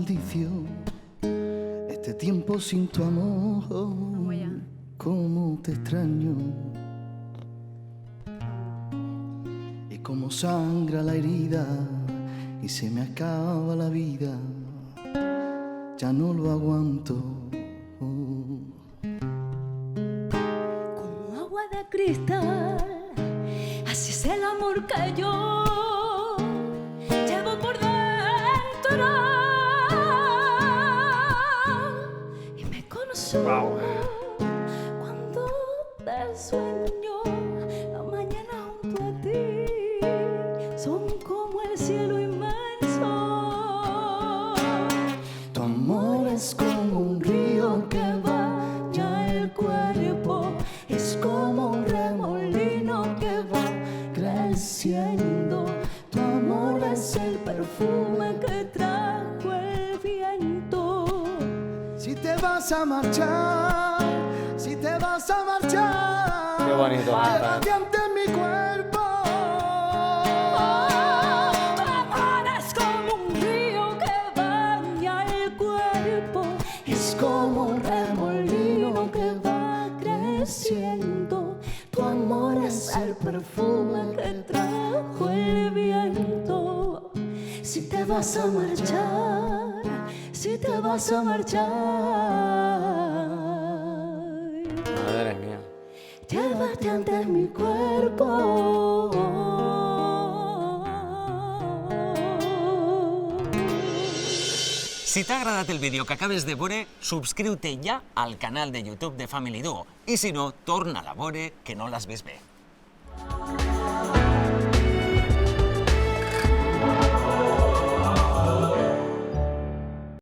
maldición, este tiempo sin tu amor, cómo te extraño. Y cómo sangra la herida y se me acaba la vida, ya no lo aguanto. Como agua de cristal, así es el amor que yo llevo por dentro. Y me consumo cuando te sueño. La mañana junto a ti son como el cielo inmenso. Tu amor es como un río que baña el cuerpo, es como un remolino que va creciendo. Tu amor es el perfume que trajo el viento. Si te vas a marchar, si te vas a marchar, Qué bonito, llévate ante mi cuerpo. Es como un río que baña el cuerpo, Es como un remolino que va creciendo. Tu amor es el perfume que trajo el viento. Si te vas a marchar, si te vas a marchar, Madre mía. llévate ante mi cuerpo. Si t'ha agradat el vídeo que acabes de veure, subscriu-te ja al canal de YouTube de Family Duo. I si no, torna a la veure que no l'has vist bé.